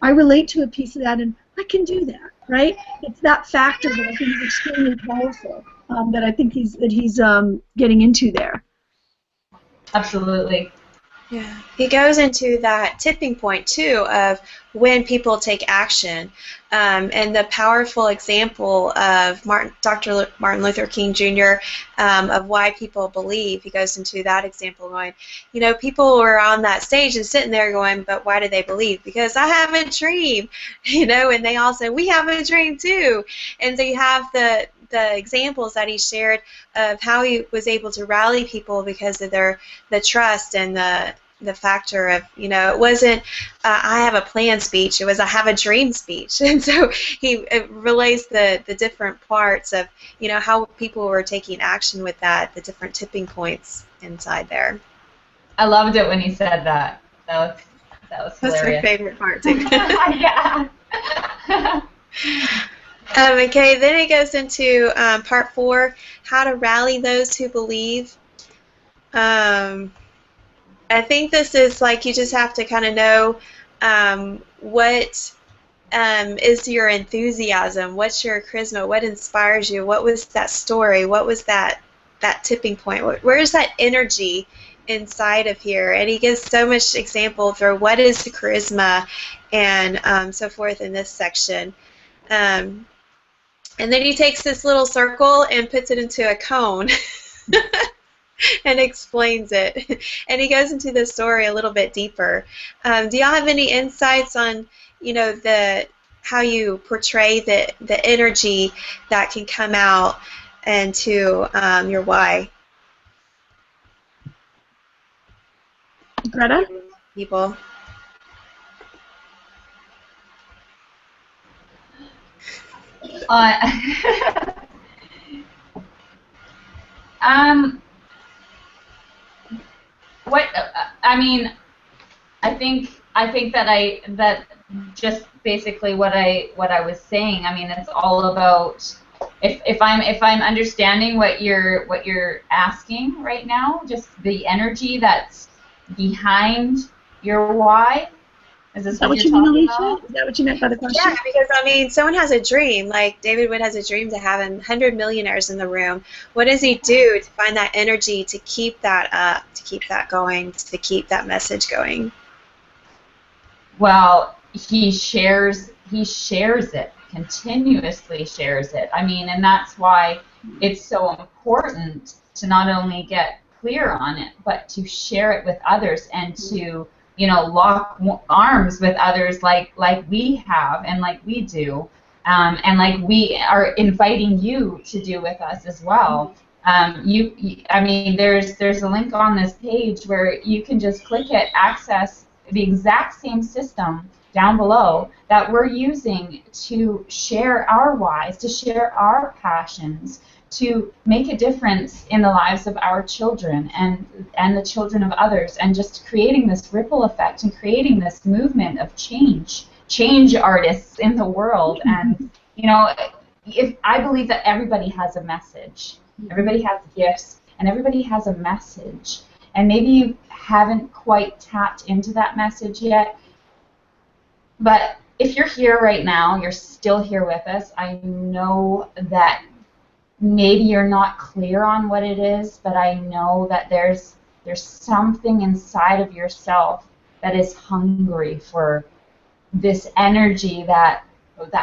I relate to a piece of that, and I can do that, right? It's that factor that I think is extremely powerful. That I think he's getting into there. Absolutely. Yeah, he goes into that tipping point too of when people take action, and the powerful example of Dr. Martin Luther King Jr. Of why people believe. He goes into that example, going, you know, people were on that stage and sitting there going, but why do they believe? Because I have a dream, you know, and they all said, we have a dream too, and so you have the examples that he shared of how he was able to rally people because of the trust and the factor of, you know, it wasn't I have a plan speech, it was I have a dream speech. And so he relays the different parts of, you know, how people were taking action with that, the different tipping points inside there. I loved it when he said that. That was hilarious. That's my favorite part too. Yeah. Okay, then it goes into part 4, how to rally those who believe. I think this is like you just have to kind of know what is your enthusiasm, what's your charisma, what inspires you, what was that story, what was that tipping point, where is that energy inside of here? And he gives so much example for what is the charisma and so forth in this section. And then he takes this little circle and puts it into a cone and explains it. And he goes into the story a little bit deeper. Do y'all have any insights on, you know, how you portray the energy that can come out and to your why? Greta? People. What I mean, I think that just basically what I was saying. I mean, it's all about if I'm understanding what you're asking right now, just the energy that's behind your why. Is this what you're talking about? Is that what you meant by the question? Yeah, because I mean, someone has a dream. Like David Wood has a dream to have 100 millionaires in the room. What does he do to find that energy to keep that up, to keep that going, to keep that message going? Well, he shares it, continuously shares it. I mean, and that's why it's so important to not only get clear on it, but to share it with others and to, you know, lock arms with others like we have and like we do, and like we are inviting you to do with us as well. I mean, there's a link on this page where you can just click it, access the exact same system down below that we're using to share our whys, to share our passions, to make a difference in the lives of our children and the children of others, and just creating this ripple effect and creating this movement of change artists in the world. And, you know, I believe that everybody has a message, everybody has gifts, and everybody has a message. And maybe you haven't quite tapped into that message yet, but if you're here right now, you're still here with us, I know that maybe you're not clear on what it is, but I know that there's something inside of yourself that is hungry for this energy that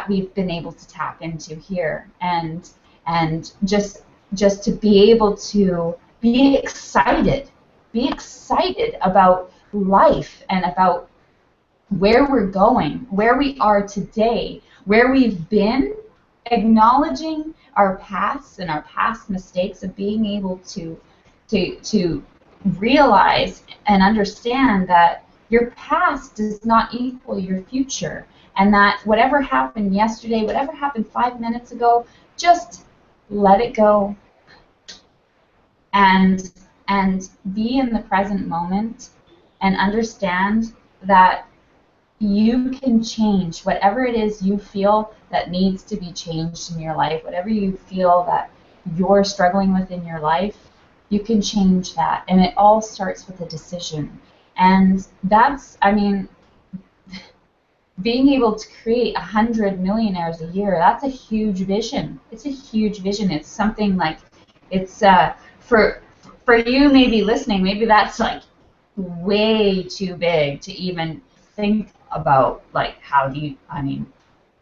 we've been able to tap into here, and just to be able to be excited about life and about where we're going, where we are today, where we've been, acknowledging our past and our past mistakes, of being able to realize and understand that your past does not equal your future, and that whatever happened yesterday, whatever happened 5 minutes ago, just let it go and be in the present moment and understand that you can change whatever it is you feel that needs to be changed in your life, whatever you feel that you're struggling with in your life, you can change that. And it all starts with a decision. And that's, I mean, being able to create 100 millionaires a year, that's a huge vision. It's a huge vision. It's something like, it's for you maybe listening, maybe that's like way too big to even think about, like, how do you, I mean,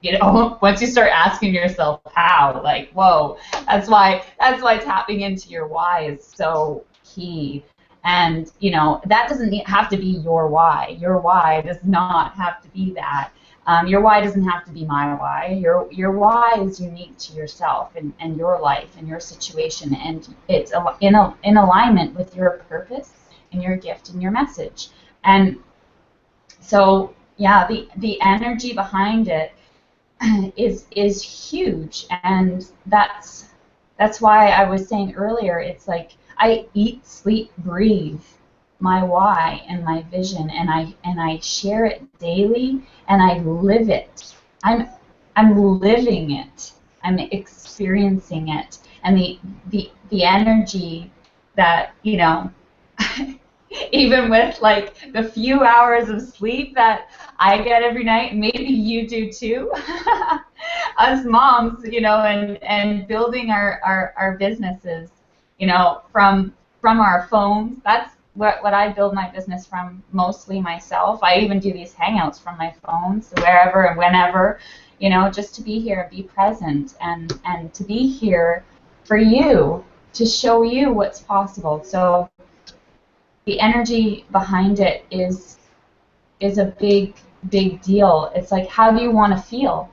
you know, once you start asking yourself how, like, whoa, that's why tapping into your why is so key. And, you know, that doesn't have to be your why. Your why does not have to be that. Your why doesn't have to be my why. Your why is unique to yourself and your life and your situation, and it's in alignment with your purpose and your gift and your message. And so, yeah, the energy behind it is huge, and that's why I was saying earlier, it's like I eat, sleep, breathe my why and my vision, and I share it daily, and I live it. I'm living it. I'm experiencing it, and the energy that, you know, even with like the few hours of sleep that I get every night, maybe you do too, us moms, you know, and building our businesses, you know, from our phones. That's what I build my business from, mostly myself. I even do these hangouts from my phone, so wherever and whenever, you know, just to be here, be present, and to be here for you, to show you what's possible. So the energy behind it is a big deal. It's like, how do you want to feel?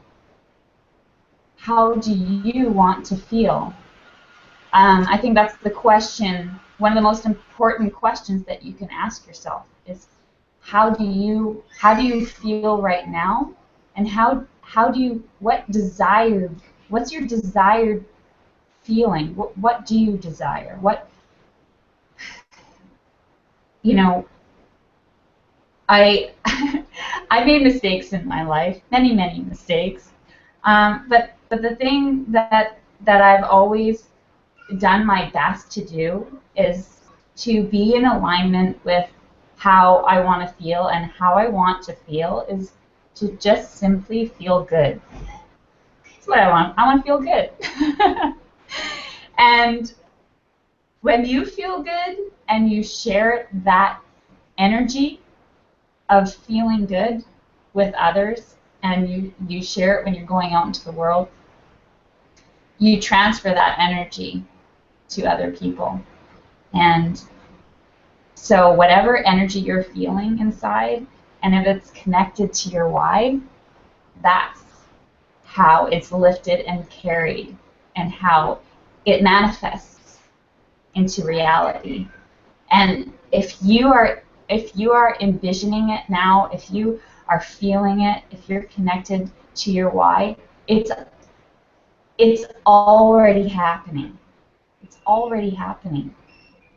How do you want to feel? I think that's the question, one of the most important questions that you can ask yourself is, how do you feel right now, and what's your desired feeling? What do you desire? What, you know, I I made mistakes in my life, many mistakes, but the thing that I've always done my best to do is to be in alignment with how I want to feel, and how I want to feel is to just simply feel good. That's what I want. I want to feel good. And when you feel good and you share that energy of feeling good with others, and you share it when you're going out into the world, you transfer that energy to other people. And so whatever energy you're feeling inside, and if it's connected to your why, that's how it's lifted and carried, and how it manifests into reality. And if you are envisioning it now, if you are feeling it, if you're connected to your why, it's already happening. It's already happening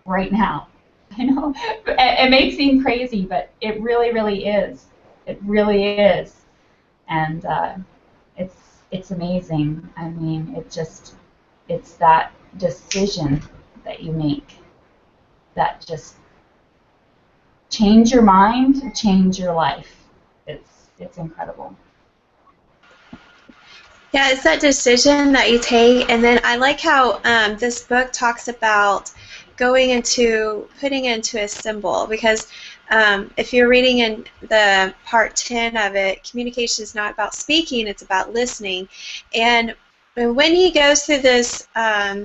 right now. I know it may seem crazy, but it really is. It really is, and it's amazing. I mean, it's that decision that you make that just change your mind, change your life. It's incredible. Yeah, it's that decision that you take, and then I like how this book talks about putting into a symbol, because if you're reading in the part 10 of it, communication is not about speaking, it's about listening. And when he goes through this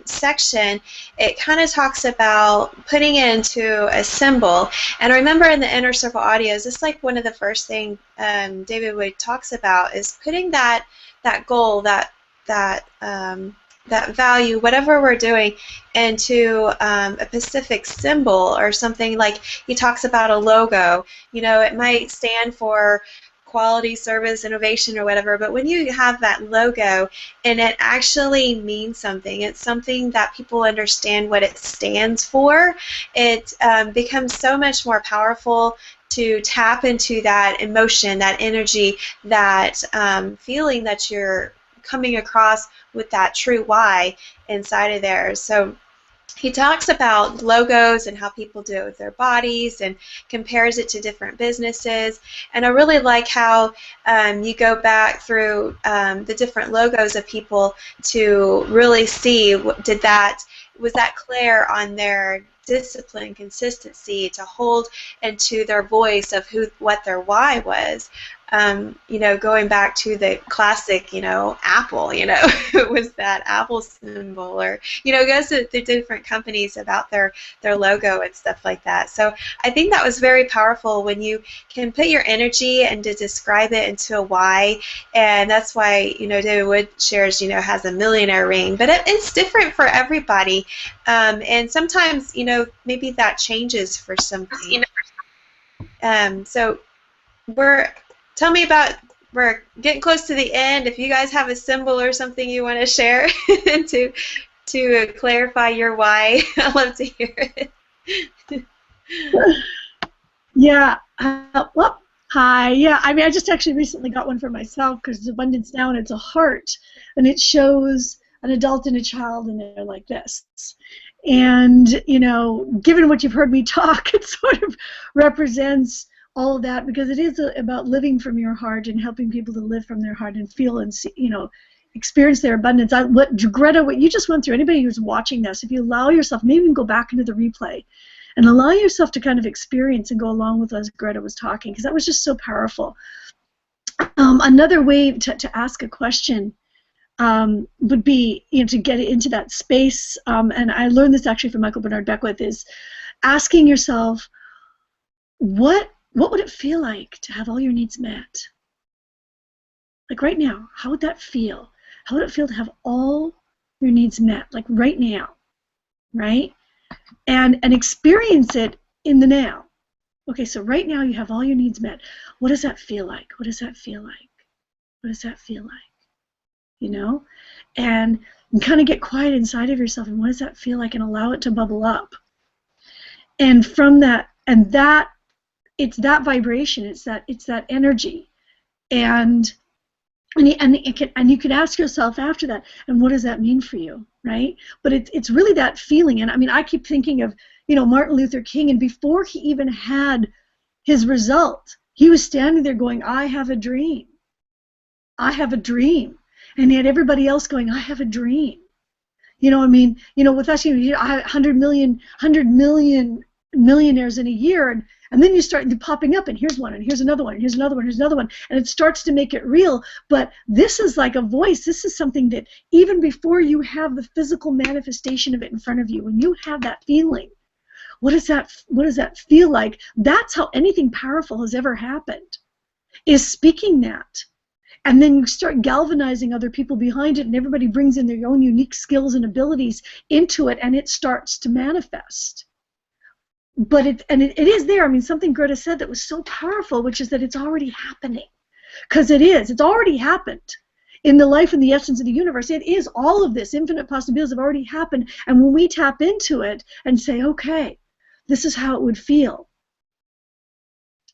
section, it kind of talks about putting it into a symbol. And I remember in the Inner Circle audios, it's like one of the first things David Wood talks about is putting that goal, that value, whatever we're doing, into a specific symbol or something. Like he talks about a logo. You know, it might stand for quality, service, innovation, or whatever, but when you have that logo and it actually means something, it's something that people understand what it stands for, it becomes so much more powerful to tap into that emotion, that energy, that feeling that you're coming across with that true why inside of there. So he talks about logos and how people do it with their bodies and compares it to different businesses. And I really like how you go back through the different logos of people to really see, was that clear on their discipline, consistency, to hold into their voice of what their why was. You know, going back to the classic, you know, Apple, you know, it was that Apple symbol, or, you know, it goes to the different companies about their logo and stuff like that. So I think that was very powerful when you can put your energy and to describe it into a why, and that's why, you know, David Wood shares, you know, has a millionaire ring, but it's different for everybody, and sometimes, you know, maybe that changes for something. So tell me about, we're getting close to the end. If you guys have a symbol or something you want to share to clarify your why, I'd love to hear it. Yeah. Well, hi. Yeah. I mean, I just actually recently got one for myself because it's Abundance Now, and it's a heart, and it shows an adult and a child, and they're like this. And, you know, given what you've heard me talk, it sort of represents all of that, because it is about living from your heart and helping people to live from their heart and feel and see, you know, experience their abundance. Greta, what you just went through, anybody who's watching this, if you allow yourself, maybe even go back into the replay and allow yourself to kind of experience and go along with as Greta was talking, because that was just so powerful. Another way to ask a question would be, you know, to get into that space, and I learned this actually from Michael Bernard Beckwith, is asking yourself, what would it feel like to have all your needs met? Like right now, how would that feel? How would it feel to have all your needs met, like right now, right? And experience it in the now. Okay, so right now you have all your needs met. What does that feel like? What does that feel like? What does that feel like? You know? And kind of get quiet inside of yourself, and what does that feel like, and allow it to bubble up. And from that, it's that vibration, it's that energy, and you can ask yourself after that, and what does that mean for you, right? But it's really that feeling. And I mean, I keep thinking of, you know, Martin Luther King, and before he even had his result, he was standing there going, I have a dream, I have a dream, and he had everybody else going, I have a dream. You know, I mean, you know, with us, you know, 100 million millionaires in a year, and then you start popping up, and here's one, and here's another one, and here's another one, here's another one, and it starts to make it real. But this is like a voice. This is something that even before you have the physical manifestation of it in front of you, when you have that feeling, what does that feel like? That's how anything powerful has ever happened, is speaking that. And then you start galvanizing other people behind it, and everybody brings in their own unique skills and abilities into it, and it starts to manifest. But it is there. I mean, something Greta said that was so powerful, which is that it's already happening. Because it's already happened. In the life and the essence of the universe, it is all of this. Infinite possibilities have already happened. And when we tap into it and say, okay, this is how it would feel.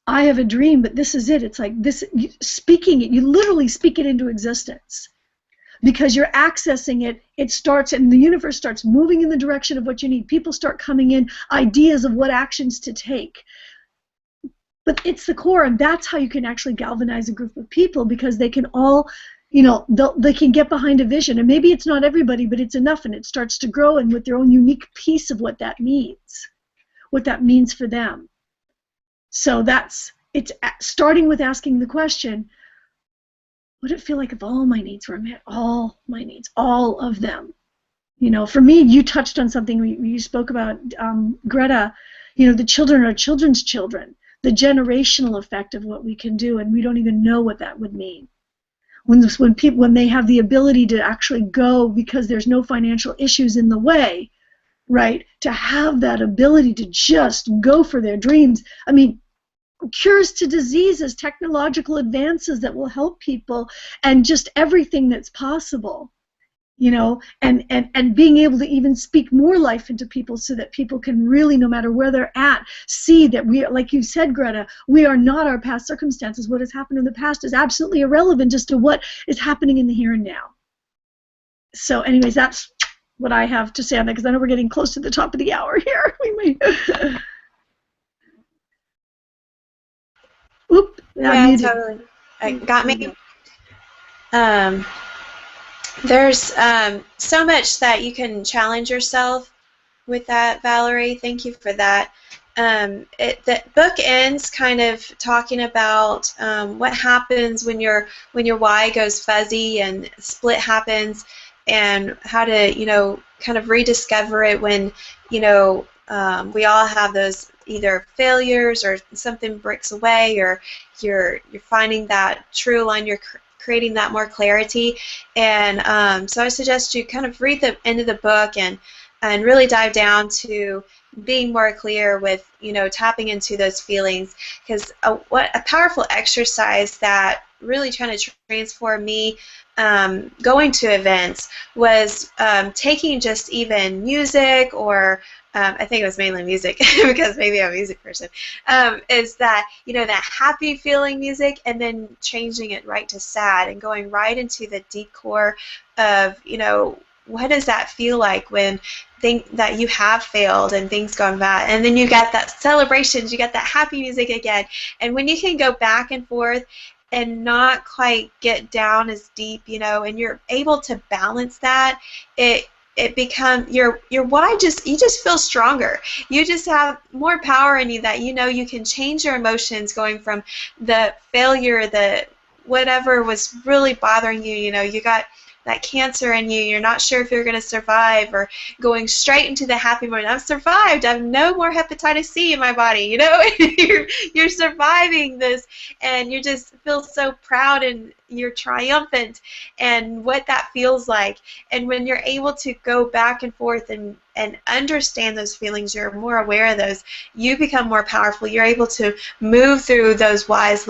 I have a dream, but this is it. It's like this, speaking it, you literally speak it into existence. Because you're accessing it, it starts, and the universe starts moving in the direction of what you need. People start coming in, ideas of what actions to take. But it's the core, and that's how you can actually galvanize a group of people, because they can all, you know, they can get behind a vision. And maybe it's not everybody, but it's enough, and it starts to grow, and with their own unique piece of what that means for them. So it's starting with asking the question, what would it feel like if all my needs were met? All my needs, all of them. You know, for me, you touched on something. You spoke about, Greta, you know, the children are children's children, the generational effect of what we can do, and we don't even know what that would mean. When they have the ability to actually go, because there's no financial issues in the way, right, to have that ability to just go for their dreams. I mean, cures to diseases, technological advances that will help people, and just everything that's possible, you know, and being able to even speak more life into people, so that people can really, no matter where they're at, see that we, like you said, Greta, we are not our past circumstances. What has happened in the past is absolutely irrelevant just to what is happening in the here and now. So anyways, that's what I have to say on that, because I know we're getting close to the top of the hour here. Oop, yeah, totally. It got me. There's so much that you can challenge yourself with that, Valerie. Thank you for that. The book ends kind of talking about what happens when your why goes fuzzy and split happens, and how to kind of rediscover it when we all have those either failures or something breaks away, or you're finding that true line, you're creating that more clarity. And so I suggest you kind of read the end of the book and really dive down to being more clear with tapping into those feelings, because what a powerful exercise that really trying to transform me going to events was taking just even music, or I think it was mainly music because maybe I'm a music person, is that that happy feeling music, and then changing it right to sad and going right into the deep core of what does that feel like when think that you have failed and things gone bad, and then you got that celebrations, you got that happy music again, and when you can go back and forth and not quite get down as deep, and you're able to balance that, it becomes your why you just feel stronger. You just have more power in you, that you can change your emotions, going from the failure, the whatever was really bothering you, you got that cancer in you, you're not sure if you're going to survive, or going straight into the happy moment. I've survived. I have no more hepatitis C in my body. You're surviving this, and you just feel so proud and you're triumphant, and what that feels like. And when you're able to go back and forth and understand those feelings, you're more aware of those, you become more powerful. You're able to move through those whys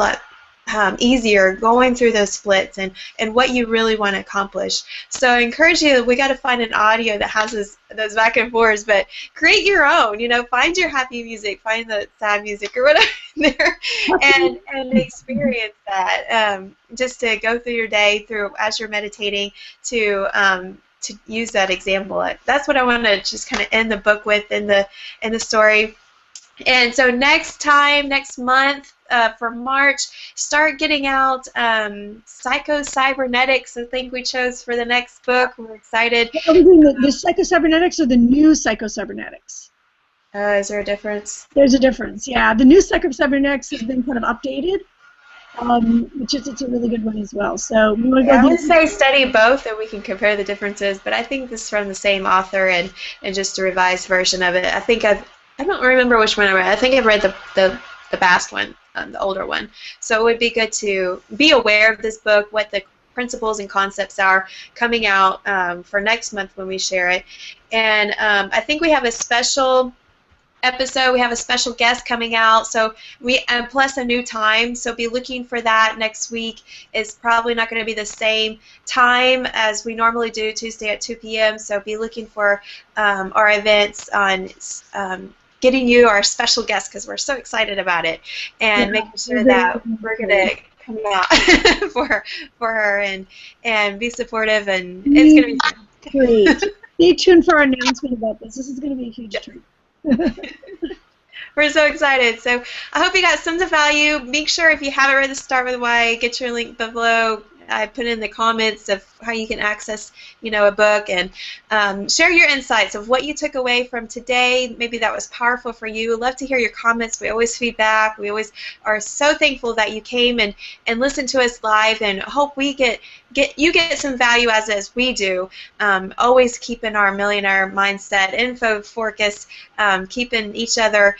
easier, going through those splits and what you really want to accomplish. So I encourage you, we got to find an audio that has those back and forths, but create your own, find your happy music, find the sad music or whatever there, and experience that, just to go through your day as you're meditating, to use that example. That's what I want to just kind of end the book with in the story. And so next month, for March, start getting out Psycho-Cybernetics. I think we chose for the next book. We're excited. Are we doing the Psycho-Cybernetics or the new Psycho-Cybernetics? Is there a difference? There's a difference, yeah. The new Psycho-Cybernetics has been kind of updated, which is, it's a really good one as well. So we want to go. I would say study both, and we can compare the differences. But I think this is from the same author and just a revised version of it. I don't remember which one I read. I think I've read the Bast one, the older one. So it would be good to be aware of this book, what the principles and concepts are coming out for next month when we share it. And I think we have a special episode. We have a special guest coming out, so plus a new time. So be looking for that next week. It's probably not going to be the same time as we normally do, Tuesday at 2 p.m. So be looking for our events on getting you our special guest, because we're so excited about it, and making sure that we're going to come out for her and be supportive, and it's going to be fun. Great. Stay tuned for our announcement about this. This is going to be a huge treat. We're so excited. So I hope you got tons of value. Make sure, if you haven't read The Start With Why, get your link below. I put in the comments of how you can access, a book, and share your insights of what you took away from today. Maybe that was powerful for you. Love to hear your comments. We always feedback. We always are so thankful that you came and listened to us live, and hope we get some value as we do. Always keeping our millionaire mindset, info focus, keeping each other,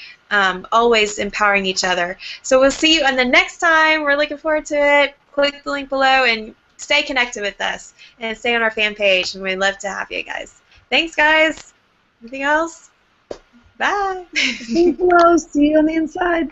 always empowering each other. So we'll see you on the next time. We're looking forward to it. Click the link below and stay connected with us, and stay on our fan page, and we'd love to have you guys. Thanks, guys. Anything else? Bye. Thanks, Flo. See you on the inside.